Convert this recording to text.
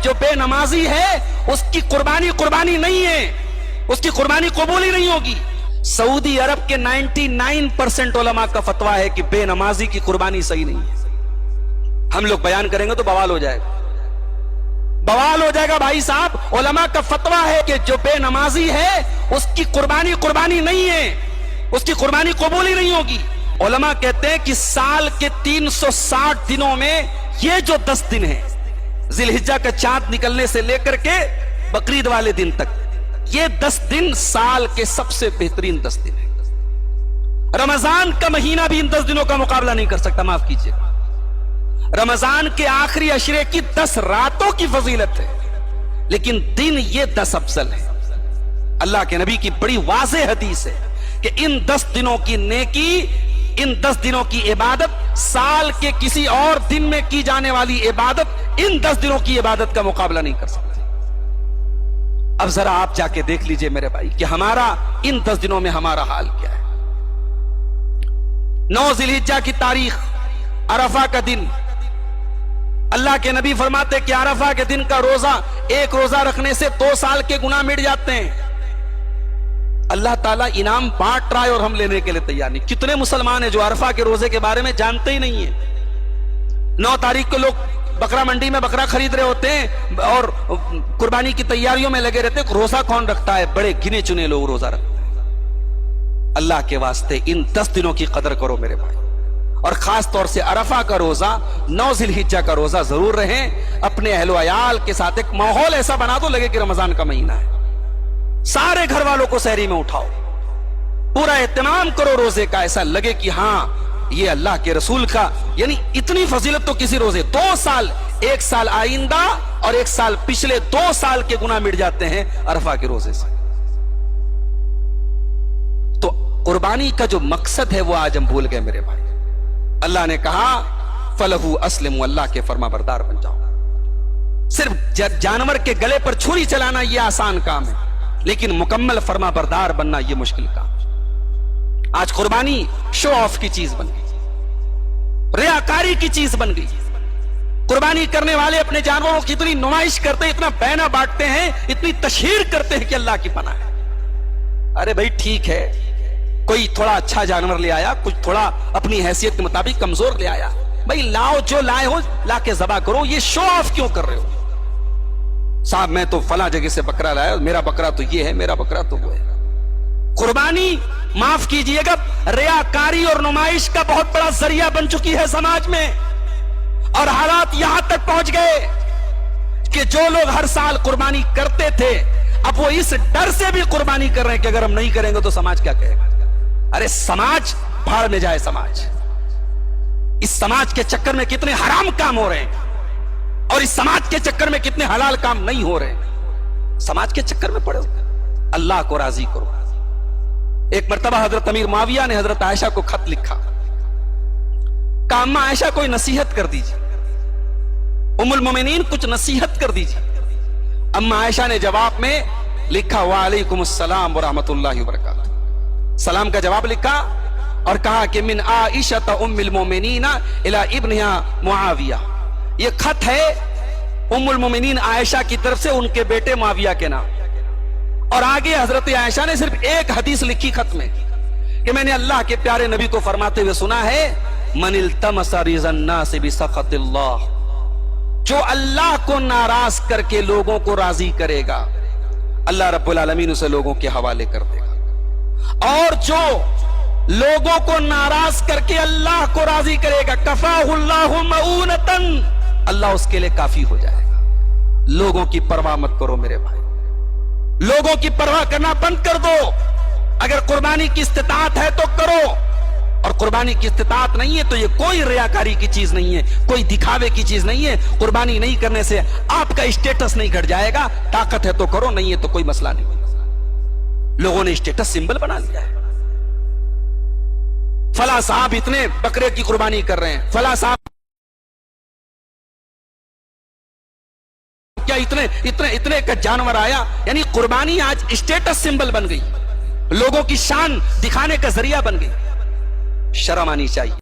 جو بے نمازی ہے اس کی قربانی قربانی نہیں ہے، اس کی قربانی قبول ہی نہیں ہوگی۔ سعودی عرب کے 99% علماء کا فتویٰ ہے کہ بے نمازی کی قربانی صحیح نہیں ہے۔ ہم لوگ بیان کریں گے تو بوال ہو جائے گا، بوال ہو جائے گا بھائی صاحب۔ علماء کا فتویٰ ہے کہ جو بے نمازی ہے اس کی قربانی قربانی نہیں ہے، اس کی قربانی قبول ہی نہیں ہوگی۔ علماء کہتے ہیں کہ سال کے 360 دنوں میں یہ جو 10 دن ہیں، ذی الحجہ کا چاند نکلنے سے لے کر کے بقرعید والے دن تک، یہ 10 دن سال کے سب سے بہترین 10 دن ہیں۔ رمضان کا مہینہ بھی ان 10 دنوں کا مقابلہ نہیں کر سکتا، معاف کیجیے۔ رمضان کے آخری عشرے کی 10 راتوں کی فضیلت ہے، لیکن دن یہ 10 افضل ہے۔ اللہ کے نبی کی بڑی واضح حدیث ہے کہ ان 10 دنوں کی نیکی، ان 10 دنوں کی عبادت سال کے کسی اور دن میں کی جانے والی عبادت ان 10 دنوں کی عبادت کا مقابلہ نہیں کر سکتی۔ اب ذرا آپ جا کے دیکھ لیجئے میرے بھائی کہ ہمارا ان 10 دنوں میں ہمارا حال کیا ہے۔ 9 ذی الحجہ کی تاریخ، عرفہ کا دن، اللہ کے نبی فرماتے کہ عرفہ کے دن کا روزہ، ایک روزہ رکھنے سے 2 سال کے گناہ مٹ جاتے ہیں۔ اللہ تعالیٰ انعام بانٹ رہا ہے اور ہم لینے کے لیے تیار نہیں۔ کتنے مسلمان ہیں جو عرفہ کے روزے کے بارے میں جانتے ہی نہیں ہیں۔ 9 تاریخ کو لوگ بکرا منڈی میں بکرا خرید رہے ہوتے ہیں اور قربانی کی تیاریوں میں لگے رہتے ہیں۔ روزہ کون رکھتا ہے؟ بڑے گنے چنے لوگ روزہ رکھتے ہیں۔ اللہ کے واسطے ان 10 دنوں کی قدر کرو میرے بھائی، اور خاص طور سے عرفہ کا روزہ، 9 ذی الحجہ کا روزہ ضرور رہیں۔ اپنے اہل و عیال کے ساتھ ایک ماحول ایسا بنا دو لگے کہ رمضان کا مہینہ ہے۔ سارے گھر والوں کو سحری میں اٹھاؤ، پورا اہتمام کرو روزے کا، ایسا لگے کہ ہاں یہ اللہ کے رسول کا، یعنی اتنی فضیلت تو کسی روزے۔ 2 سال، 1 سال آئندہ اور 1 سال پچھلے 2 سال کے گناہ مٹ جاتے ہیں عرفہ کے روزے سے۔ تو قربانی کا جو مقصد ہے وہ آج ہم بھول گئے میرے بھائی۔ اللہ نے کہا فَلَهُ أَسْلِمُوا، اللہ کے فرما بردار بن جاؤ۔ صرف جانور کے گلے پر چھری چلانا یہ آسان کام ہے، لیکن مکمل فرما بردار بننا یہ مشکل کام ہے۔ آج قربانی شو آف کی چیز بن گئی، ریاکاری کی چیز بن گئی۔ قربانی کرنے والے اپنے جانوروں کی اتنی نمائش کرتے ہیں، اتنا بہنا بانٹتے ہیں، اتنی تشہیر کرتے ہیں کہ اللہ کی پناہ ہے۔ ارے بھائی ٹھیک ہے، کوئی تھوڑا اچھا جانور لے آیا، کچھ تھوڑا اپنی حیثیت کے مطابق کمزور لے آیا، بھائی لاؤ، جو لائے ہو لا کے ذبح کرو، یہ شو آف کیوں کر رہے ہو؟ صاحب میں تو فلاں جگہ سے بکرا لایا، میرا بکرا تو یہ ہے، میرا بکرا تو وہ ہے۔ قربانی معاف کیجئے گا ریاکاری اور نمائش کا بہت بڑا ذریعہ بن چکی ہے سماج میں، اور حالات یہاں تک پہنچ گئے کہ جو لوگ ہر سال قربانی کرتے تھے اب وہ اس ڈر سے بھی قربانی کر رہے ہیں کہ اگر ہم نہیں کریں گے تو سماج کیا کہے گا۔ ارے سماج بھاڑ میں جائے، سماج، اس سماج کے چکر میں کتنے حرام کام ہو رہے ہیں اور اس سماج کے چکر میں کتنے حلال کام نہیں ہو رہے ہیں۔ سماج کے چکر میں پڑے، اللہ کو راضی کرو۔ ایک مرتبہ حضرت امیر معاویہ نے حضرت عائشہ کو خط لکھا، کہا اماں عائشہ کوئی نصیحت کر دیجیے، ام المومنین کچھ نصیحت کر دیجیے۔ اماں عائشہ نے جواب میں لکھا وعلیکم السلام ورحمۃ اللہ وبرکاتہ، سلام کا جواب لکھا اور کہا کہ من عائشہ ام المومنین الی ابنہا معاویہ، یہ خط ہے ام المومنین عائشہ کی طرف سے ان کے بیٹے معاویہ کے نام۔ اور آگے حضرت عائشہ نے صرف ایک حدیث لکھی خط میں کہ میں نے اللہ کے پیارے نبی کو فرماتے ہوئے سنا ہے من التمس رضا الناس بسخط اللہ، جو اللہ کو ناراض کر کے لوگوں کو راضی کرے گا اللہ رب العالمین اسے لوگوں کے حوالے کر دے گا، اور جو لوگوں کو ناراض کر کے اللہ کو راضی کرے گا کفاہ اللہ مؤونۃ، اللہ اس کے لیے کافی ہو جائے گا۔ لوگوں کی پرواہ مت کرو میرے بھائی، لوگوں کی پرواہ کرنا بند کر دو۔ اگر قربانی کی استطاعت ہے تو کرو، اور قربانی کی استطاعت نہیں ہے تو یہ کوئی ریاکاری کی چیز نہیں ہے، کوئی دکھاوے کی چیز نہیں ہے۔ قربانی نہیں کرنے سے آپ کا اسٹیٹس نہیں گھٹ جائے گا، طاقت ہے تو کرو، نہیں ہے تو کوئی مسئلہ نہیں۔ لوگوں نے اسٹیٹس سمبل بنا لیا ہے، فلاں صاحب اتنے بکرے کی قربانی کر رہے ہیں، فلاں صاحب کیا اتنے کا جانور آیا، یعنی قربانی آج اسٹیٹس سمبل بن گئی، لوگوں کی شان دکھانے کا ذریعہ بن گئی۔ شرم آنی چاہیے۔